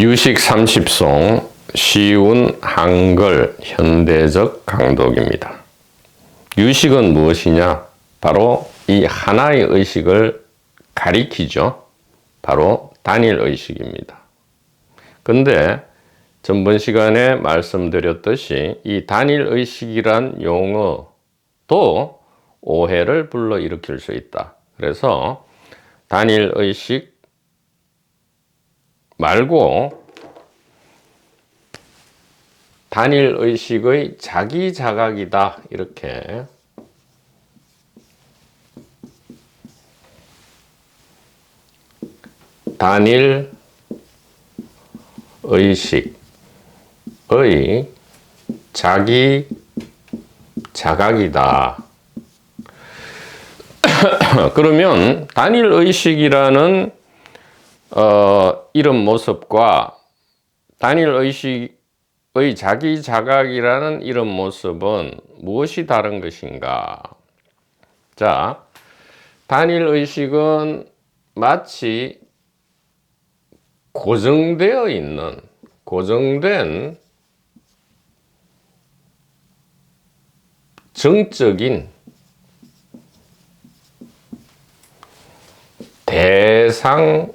유식 30송 쉬운 한글 현대적 강독입니다. 유식은 무엇이냐? 바로 이 하나의 의식을 가리키죠. 바로 단일의식입니다. 근데 전번 시간에 말씀드렸듯이 이 단일의식이란 용어도 오해를 불러일으킬 수 있다. 그래서 단일의식 말고 단일의식의 자기자각이다, 이렇게 단일의식의 자기자각이다. 그러면 단일의식이라는 이런 모습과 단일의식의 자기자각이라는 이런 모습은 무엇이 다른 것인가? 자, 단일의식은 마치 고정되어 있는, 고정된 정적인 대상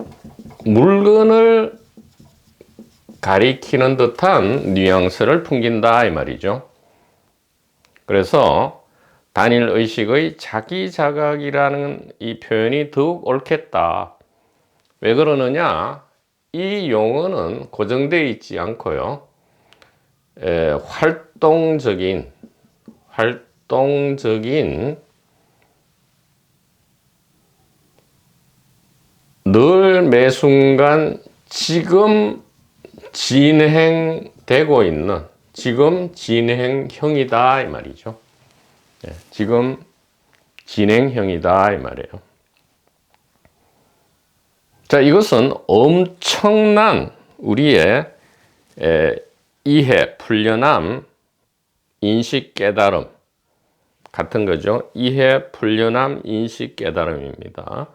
물건을 가리키는 듯한 뉘앙스를 풍긴다, 이 말이죠. 그래서 단일의식의 자기자각이라는 이 표현이 더욱 옳겠다. 왜 그러느냐? 이 용어는 고정되어 있지 않고요, 활동적인 늘 매순간 지금 진행되고 있는, 지금 진행형이다, 이 말이죠. 지금 진행형이다, 이 말이에요. 자, 이것은 엄청난 우리의 이해, 풀려남, 인식, 깨달음 같은 거죠. 이해, 풀려남, 인식, 깨달음입니다.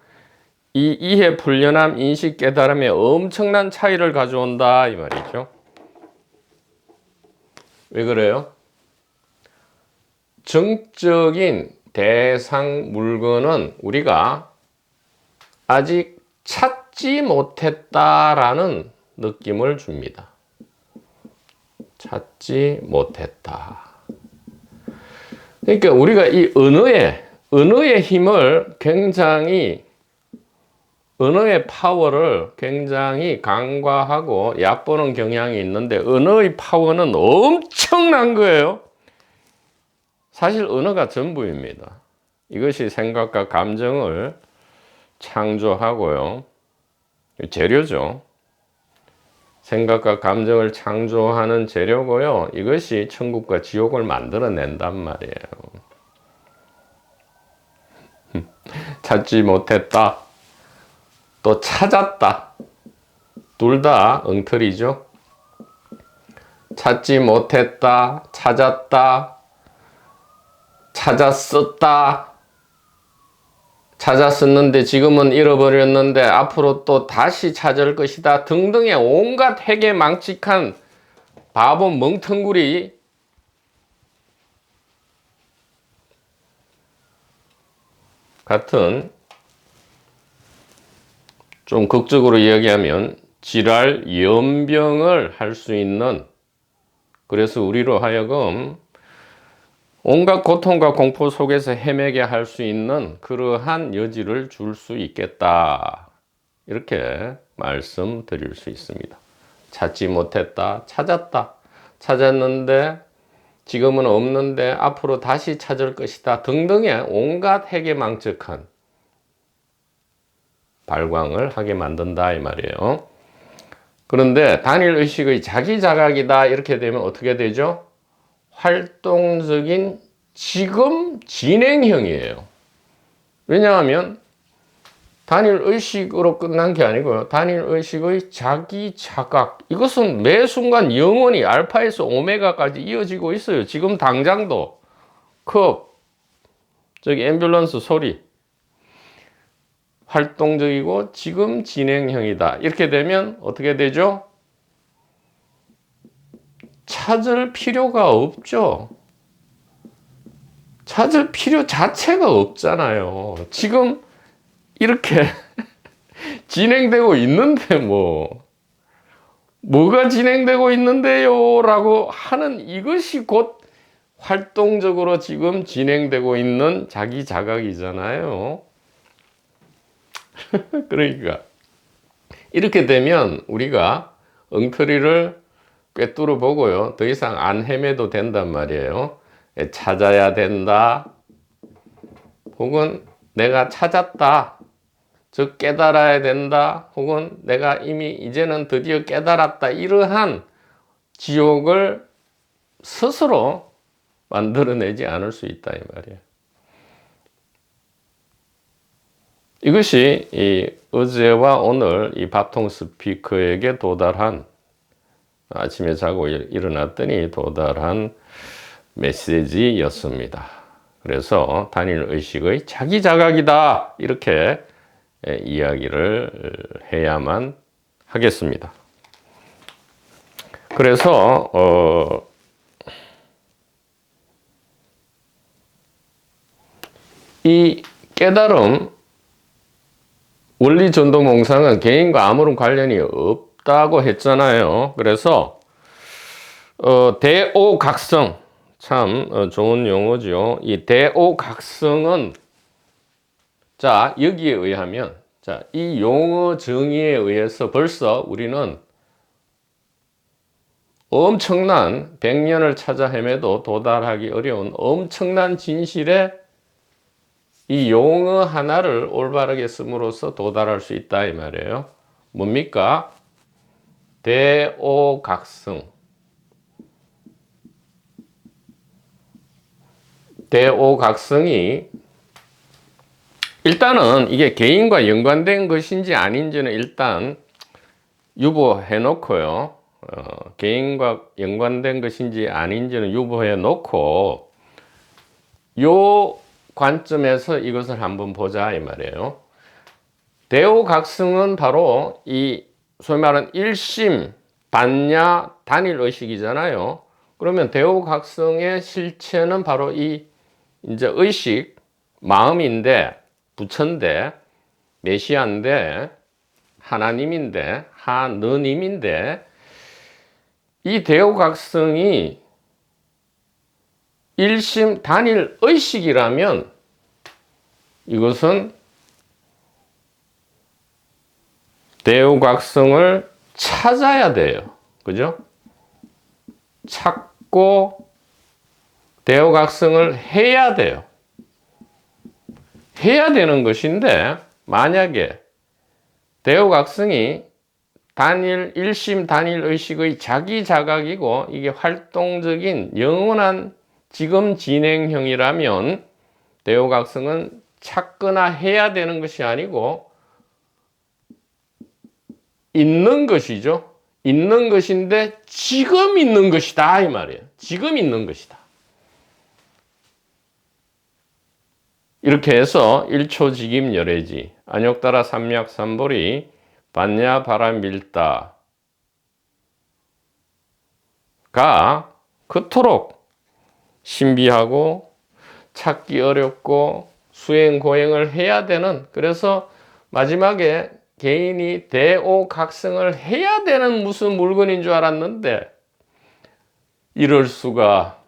이 이해, 풀려남, 인식, 깨달음에 엄청난 차이를 가져온다, 이 말이죠. 왜 그래요? 정적인 대상 물건은 우리가 아직 찾지 못했다라는 느낌을 줍니다. 찾지 못했다. 그러니까 우리가 이 언어의 힘을 굉장히, 언어의 파워를 굉장히 간과하고 얕보는 경향이 있는데, 언어의 파워는 엄청난 거예요. 사실 언어가 전부입니다. 이것이 생각과 감정을 창조하고요, 재료죠. 생각과 감정을 창조하는 재료고요, 이것이 천국과 지옥을 만들어낸단 말이에요. 찾지 못했다, 또 찾았다, 둘 다 엉터리죠. 찾지 못했다, 찾았다, 찾았었다, 찾았었는데 지금은 잃어버렸는데 앞으로 또 다시 찾을 것이다 등등의 온갖 회개망측한 바보 멍텅구리 같은, 좀 극적으로 이야기하면 지랄 연병을 할 수 있는, 그래서 우리로 하여금 온갖 고통과 공포 속에서 헤매게 할 수 있는 그러한 여지를 줄 수 있겠다, 이렇게 말씀드릴 수 있습니다. 찾지 못했다, 찾았다, 찾았는데 지금은 없는데 앞으로 다시 찾을 것이다 등등의 온갖 회개망측한 발광을 하게 만든다, 이 말이에요. 그런데 단일의식의 자기자각이다, 이렇게 되면 어떻게 되죠? 활동적인 지금 진행형이에요. 왜냐하면 단일의식으로 끝난 게 아니고요, 단일의식의 자기자각, 이것은 매 순간 영원히 알파에서 오메가까지 이어지고 있어요. 지금 당장도 컵, 저기 앰뷸런스 소리, 활동적이고 지금 진행형이다. 이렇게 되면 어떻게 되죠? 찾을 필요가 없죠. 찾을 필요 자체가 없잖아요. 지금 이렇게 진행되고 있는데 뭐가 진행되고 있는데요? 라고 하는 이것이 곧 활동적으로 지금 진행되고 있는 자기 자각이잖아요. 그러니까 이렇게 되면 우리가 엉터리를 꿰뚫어 보고요, 더 이상 안 헤매도 된단 말이에요. 찾아야 된다, 혹은 내가 찾았다, 즉 깨달아야 된다, 혹은 내가 이미 이제는 드디어 깨달았다, 이러한 지옥을 스스로 만들어내지 않을 수 있다, 이 말이에요. 이것이 이 어제와 오늘 이 바통 스피커에게 도달한, 아침에 자고 일어났더니 도달한 메시지였습니다. 그래서 단일 의식의 자기 자각이다, 이렇게 이야기를 해야만 하겠습니다. 그래서 이 깨달음 원리 전도 몽상은 개인과 아무런 관련이 없다고 했잖아요. 그래서 대오각성, 참 좋은 용어죠. 이 대오각성은, 자, 여기에 의하면, 자, 이 용어 정의에 의해서 벌써 우리는 엄청난 100년을 찾아 헤매도 도달하기 어려운 엄청난 진실에 이 용어 하나를 올바르게 씀으로써 도달할 수 있다, 이 말이에요. 뭡니까? 대오각성. 대오각성이 일단은 이게 개인과 연관된 것인지 아닌지는 일단 유보해 놓고요. 개인과 연관된 것인지 아닌지는 유보해 놓고 요 관점에서 이것을 한번 보자, 이 말이에요. 대오각성은 바로 이 소위 말하는 일심 반야 단일 의식이잖아요. 그러면 대오각성의 실체는 바로 이 이제 의식, 마음인데, 부처인데, 메시아인데, 하나님인데, 하느님인데, 이 대오각성이 일심 단일 의식이라면 이것은 대오각성을 찾아야 돼요. 그죠? 찾고 대오각성을 해야 돼요. 해야 되는 것인데, 만약에 대오각성이 단일, 일심 단일 의식의 자기 자각이고 이게 활동적인 영원한 지금 진행형이라면 대오각성은 찾거나 해야 되는 것이 아니고 있는 것이죠. 있는 것인데 지금 있는 것이다, 이 말이에요. 지금 있는 것이다. 이렇게 해서 일초직임열애지, 안욕따라 삼약삼보리, 반야바라밀다가 그토록 신비하고 찾기 어렵고 수행고행을 해야 되는, 그래서 마지막에 개인이 대오각성을 해야 되는 무슨 물건인 줄 알았는데 이럴 수가,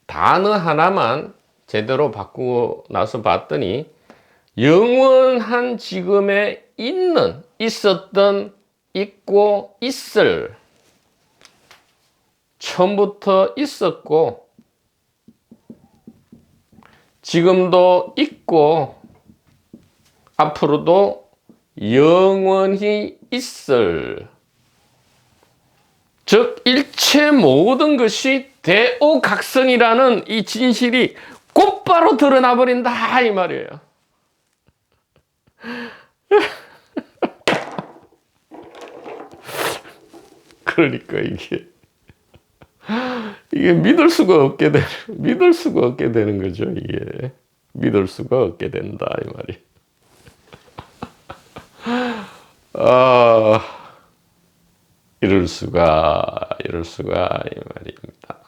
단어 하나만 제대로 바꾸고 나서 봤더니 영원한 지금에 있는, 있었던, 있고 있을, 처음부터 있었고 지금도 있고 앞으로도 영원히 있을, 즉 일체 모든 것이 대오각성이라는 이 진실이 곧바로 드러나 버린다, 이 말이에요. 그러니까 이게 믿을 수가 없게 되는 거죠. 이게 믿을 수가 없게 된다, 이 말이. 이럴 수가, 이럴 수가 이 말입니다.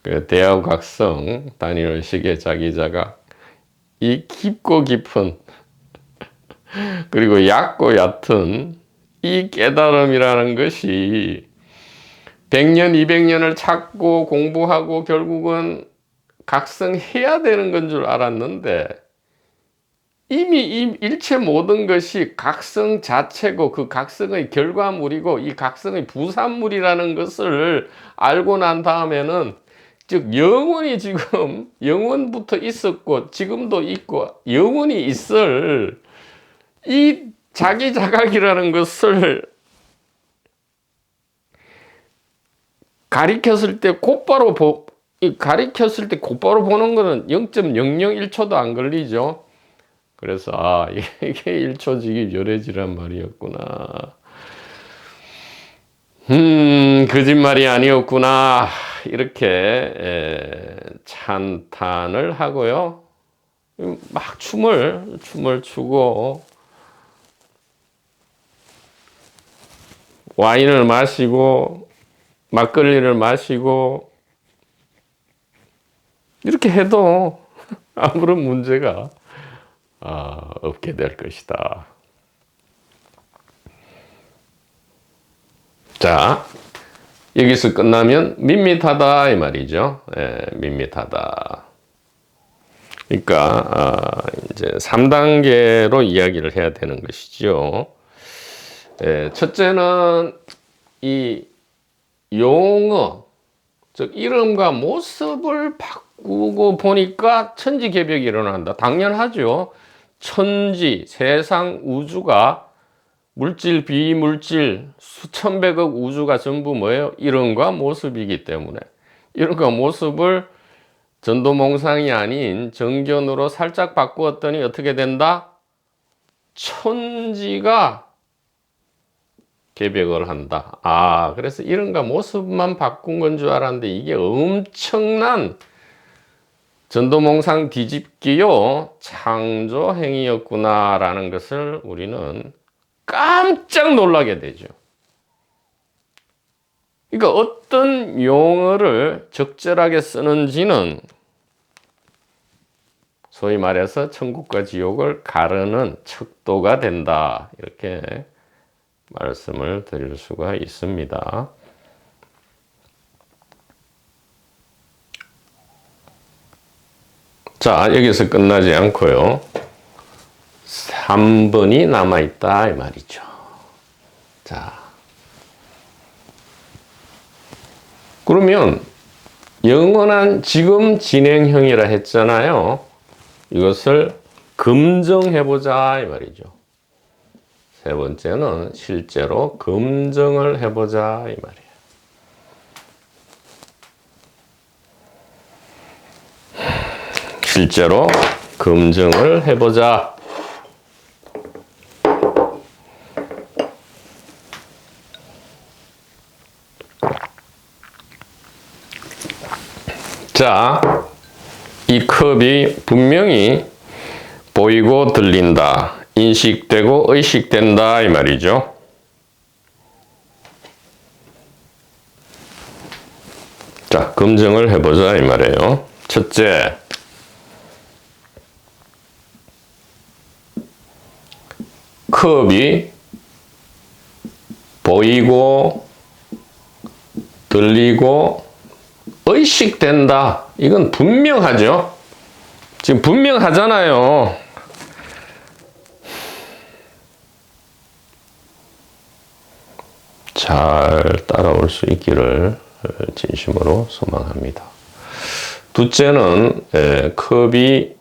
그 대여각성, 단일의식의 자기자각, 이 깊고 깊은 그리고 얕고 얕은 이 깨달음이라는 것이 100년, 200년을 찾고 공부하고 결국은 각성해야 되는 건 줄 알았는데 이미 이 일체 모든 것이 각성 자체고 그 각성의 결과물이고 이 각성의 부산물이라는 것을 알고 난 다음에는 즉 영원히 지금 영원부터 있었고 지금도 있고 영원히 있을 이 자기 자각이라는 것을 가리켰을 때 곧바로 보는 거는 0.001초도 안 걸리죠. 그래서 이게 1초지기 열애지란 말이었구나. 거짓말이 아니었구나. 이렇게 찬탄을 하고요. 막 춤을 추고 와인을 마시고 막걸리를 마시고 이렇게 해도 아무런 문제가 없게 될 것이다. 자, 여기서 끝나면 밋밋하다 이 말이죠. 밋밋하다. 그러니까 이제 3단계로 이야기를 해야 되는 것이죠. 첫째는 이 용어, 즉 이름과 모습을 바꾸고 보니까 천지개벽이 일어난다. 당연하죠. 천지, 세상, 우주가 물질, 비물질, 수천백억 우주가 전부 뭐예요? 이름과 모습이기 때문에 이름과 모습을 전도몽상이 아닌 정견으로 살짝 바꾸었더니 어떻게 된다? 천지가 개벽을 한다. 그래서 이름과 모습만 바꾼 건 줄 알았는데 이게 엄청난 전도몽상 뒤집기요 창조 행위였구나라는 것을 우리는 깜짝 놀라게 되죠. 그러니까 어떤 용어를 적절하게 쓰는지는 소위 말해서 천국과 지옥을 가르는 척도가 된다. 이렇게 말씀을 드릴 수가 있습니다. 자, 여기서 끝나지 않고요. 3번이 남아있다 이 말이죠. 자, 그러면 영원한 지금 진행형이라 했잖아요. 이것을 검증해보자 이 말이죠. 세 번째는 실제로 검증을 해보자 이 말이에요. 실제로 검증을 해보자. 자, 이 컵이 분명히 보이고 들린다, 인식되고 의식된다 이 말이죠. 자, 검증을 해보자 이 말이에요. 첫째, 컵이 보이고 들리고 의식된다. 이건 분명하죠. 지금 분명하잖아요. 잘 따라올 수 있기를 진심으로 소망합니다. 둘째는 컵이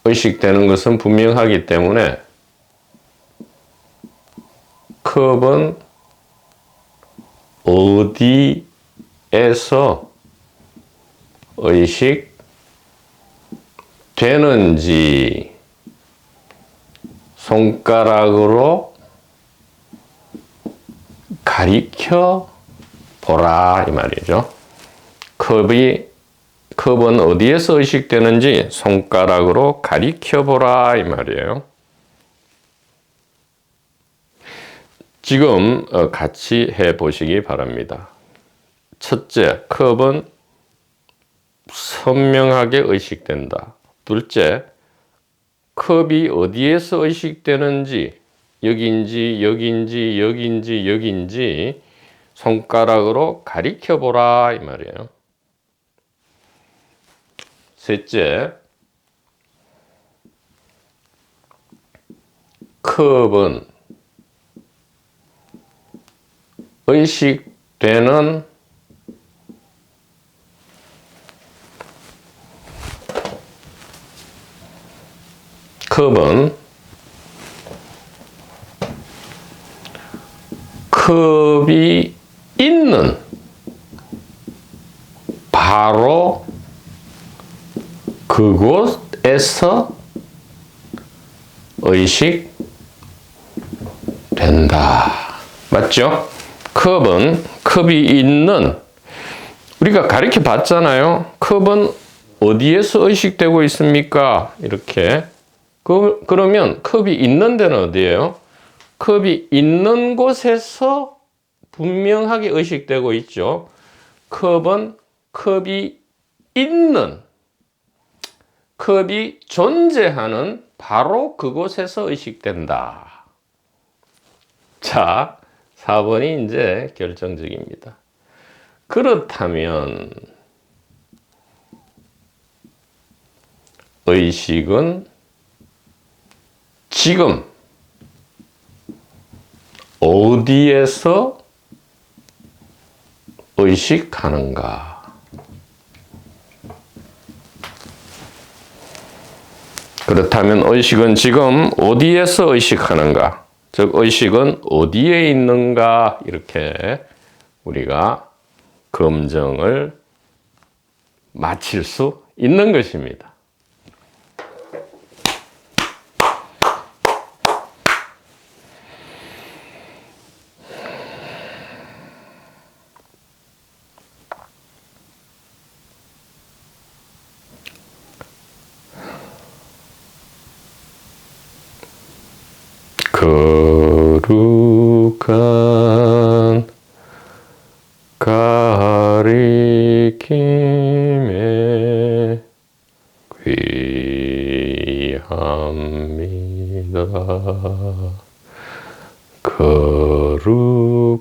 의식되는 것은 분명하기 때문에 컵은 어디에서 의식되는지 손가락으로 가리켜 보라 이 말이죠. 컵은 어디에서 의식되는지 손가락으로 가리켜 보라 이 말이에요. 지금 같이 해 보시기 바랍니다. 첫째, 컵은 선명하게 의식된다. 둘째, 컵이 어디에서 의식되는지, 여기인지 여기인지 여기인지 여기인지 손가락으로 가리켜 보라 이 말이에요. 셋째, 컵은 의식되는 컵이 있는 바로 그곳에서 의식된다. 맞죠? 컵이 있는, 우리가 가르쳐 봤잖아요. 컵은 어디에서 의식되고 있습니까? 이렇게. 그러면 컵이 있는 데는 어디예요? 컵이 있는 곳에서 분명하게 의식되고 있죠. 컵은 컵이 있는, 컵이 존재하는 바로 그곳에서 의식된다. 자, 4번이 이제 결정적입니다. 그렇다면 의식은 지금 어디에서 의식하는가? 그렇다면 의식은 지금 어디에서 의식하는가? 즉 의식은 어디에 있는가? 이렇게 우리가 검증을 마칠 수 있는 것입니다. 거룩한 가리킴에 귀합니다.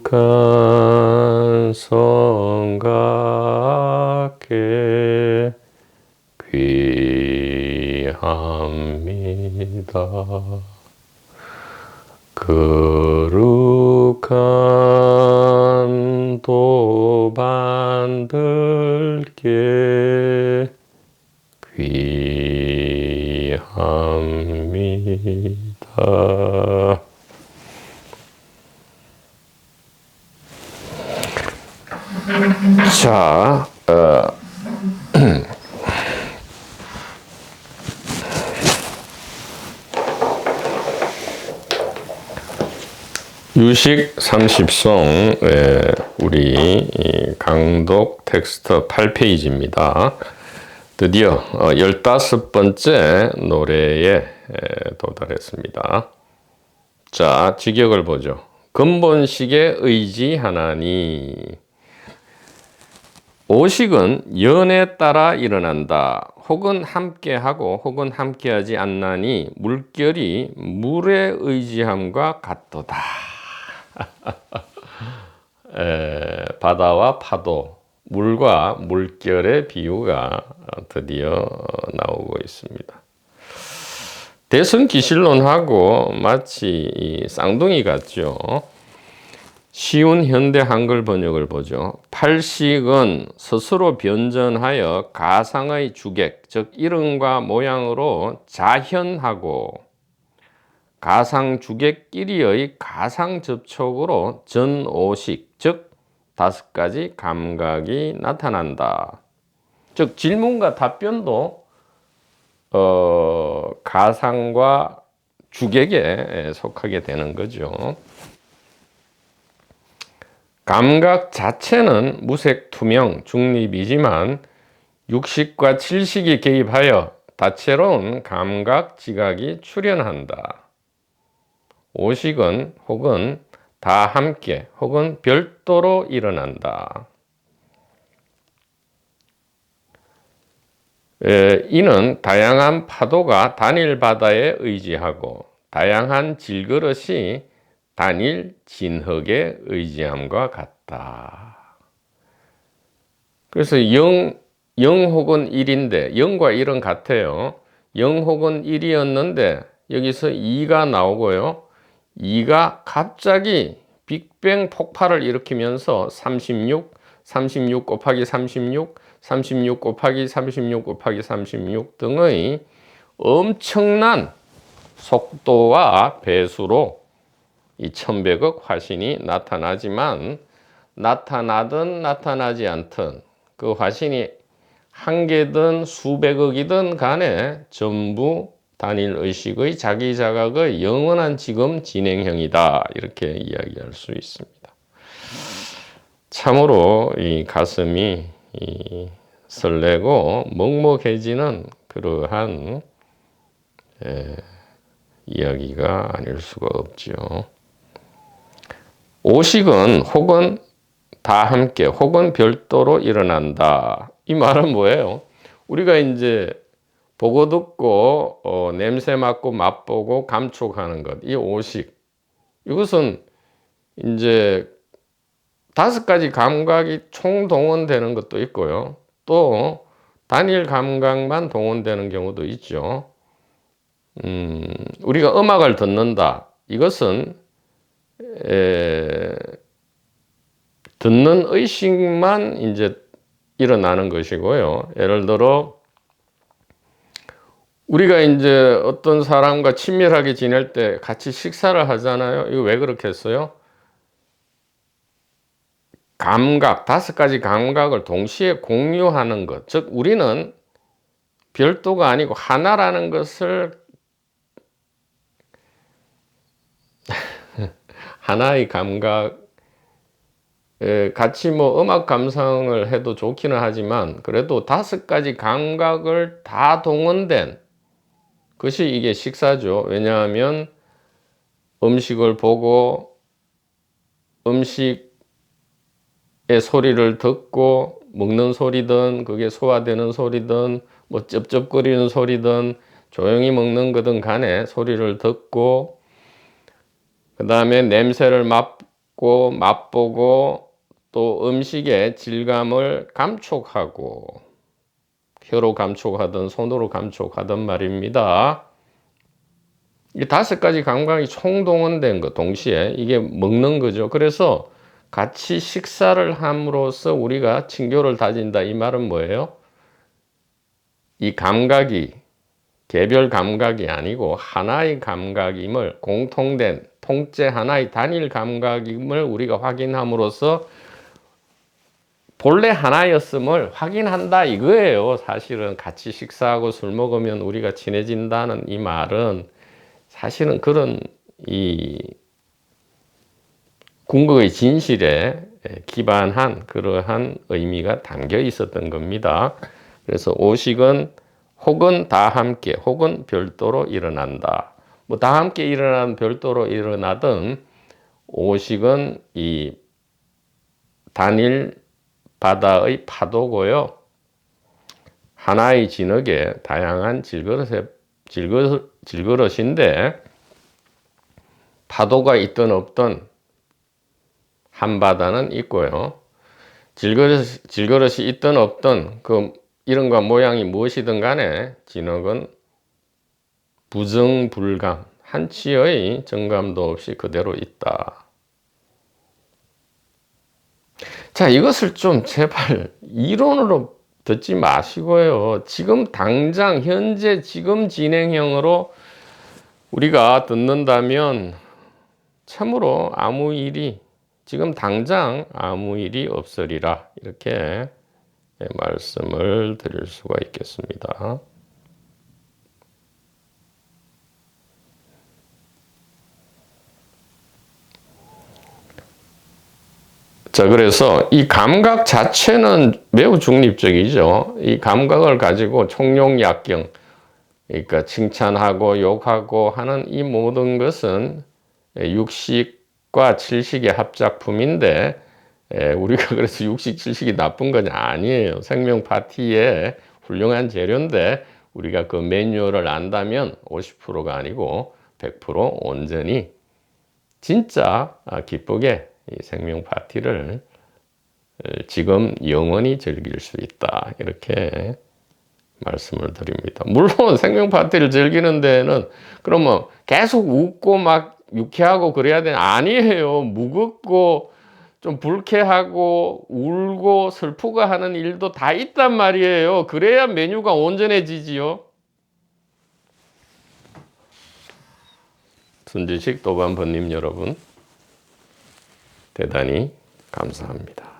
거룩한 성각에 귀합니다. 거룩한 도반들께 귀합니다. 자, 유식 30송 우리 강독 텍스트 8페이지입니다. 드디어 15번째 노래에 도달했습니다. 자, 직역을 보죠. 근본식에 의지하나니 오식은 연에 따라 일어난다. 혹은 함께하고 혹은 함께하지 않나니 물결이 물에 의지함과 같도다. 바다와 파도, 물과 물결의 비유가 드디어 나오고 있습니다. 대승기실론하고 마치 쌍둥이 같죠. 쉬운 현대 한글 번역을 보죠. 팔식은 스스로 변전하여 가상의 주객, 즉 이름과 모양으로 자현하고 가상 주객끼리의 가상 접촉으로 전오식, 즉 5가지 감각이 나타난다. 즉 질문과 답변도 가상과 주객에 속하게 되는 거죠. 감각 자체는 무색, 투명, 중립이지만 육식과 칠식이 개입하여 다채로운 감각, 지각이 출현한다. 오식은 혹은 다 함께 혹은 별도로 일어난다. 이는 다양한 파도가 단일 바다에 의지하고 다양한 질그릇이 단일 진흙에 의지함과 같다. 그래서 0 혹은 1인데 0과 1은 같아요. 0 혹은 1이었는데 여기서 2가 나오고요. 2가 갑자기 빅뱅 폭발을 일으키면서 36 곱하기 36, 36 곱하기 36 곱하기 36 등의 엄청난 속도와 배수로 이 1100억 화신이 나타나지만 나타나든 나타나지 않든 그 화신이 한 개든 수백억이든 간에 전부 단일 의식의 자기 자각의 영원한 지금 진행형이다. 이렇게 이야기할 수 있습니다. 참으로 이 가슴이 설레고 먹먹해지는 그러한 이야기가 아닐 수가 없죠. 오식은 혹은 다 함께 혹은 별도로 일어난다. 이 말은 뭐예요? 우리가 이제 보고 듣고 냄새 맡고 맛보고 감촉하는 것, 이 오식, 이것은 이제 5가지 감각이 총동원되는 것도 있고요. 또 단일 감각만 동원되는 경우도 있죠. 우리가 음악을 듣는다. 이것은 듣는 의식만 이제 일어나는 것이고요. 예를 들어 우리가 이제 어떤 사람과 친밀하게 지낼 때 같이 식사를 하잖아요. 이거 왜 그렇게 했어요? 감각, 5가지 감각을 동시에 공유하는 것. 즉, 우리는 별도가 아니고 하나라는 것을 하나의 감각, 같이 뭐 음악 감상을 해도 좋기는 하지만 그래도 5가지 감각을 다 동원된 것이 이게 식사죠. 왜냐하면 음식을 보고 음식의 소리를 듣고 먹는 소리든 그게 소화되는 소리든 뭐 쩝쩝거리는 소리든 조용히 먹는 거든 간에 소리를 듣고 그 다음에 냄새를 맡고 맛보고 또 음식의 질감을 감촉하고 혀로 감촉하든 손으로 감촉하든 말입니다. 이 5가지 감각이 총동원된 것 동시에 이게 먹는 거죠. 그래서 같이 식사를 함으로써 우리가 친교를 다진다. 이 말은 뭐예요? 이 감각이 개별 감각이 아니고 하나의 감각임을 공통된 통째 하나의 단일 감각임을 우리가 확인함으로써 본래 하나였음을 확인한다 이거예요. 사실은 같이 식사하고 술 먹으면 우리가 친해진다는 이 말은 사실은 그런 이 궁극의 진실에 기반한 그러한 의미가 담겨 있었던 겁니다. 그래서 오식은 혹은 다 함께 혹은 별도로 일어난다. 뭐 다 함께 일어나든 별도로 일어나든 오식은 이 단일 바다의 파도고요. 하나의 진흙에 다양한 질그릇인데 파도가 있든 없든 한 바다는 있고요. 질그릇이 있든 없든 그 이름과 모양이 무엇이든 간에 진흙은 부정불감, 한치의 정감도 없이 그대로 있다. 자, 이것을 좀 제발 이론으로 듣지 마시고요. 지금 당장 현재 지금 진행형으로 우리가 듣는다면 참으로 아무 일이 지금 당장 아무 일이 없으리라 이렇게 말씀을 드릴 수가 있겠습니다. 자, 그래서 이 감각 자체는 매우 중립적이죠. 이 감각을 가지고 총용약경, 그러니까 칭찬하고 욕하고 하는 이 모든 것은 육식, 육식과 칠식의 합작품인데 우리가 그래서 육식, 칠식이 나쁜 건 아니에요. 생명 파티의 훌륭한 재료인데 우리가 그 매뉴얼을 안다면 50%가 아니고 100% 온전히 진짜 기쁘게 이 생명 파티를 지금 영원히 즐길 수 있다. 이렇게 말씀을 드립니다. 물론 생명 파티를 즐기는 데는 그러면 계속 웃고 막 유쾌하고 그래야 되는 아니에요. 무겁고 좀 불쾌하고 울고 슬프고 하는 일도 다 있단 말이에요. 그래야 메뉴가 온전해지지요. 순지식 도반번님 여러분, 대단히 감사합니다.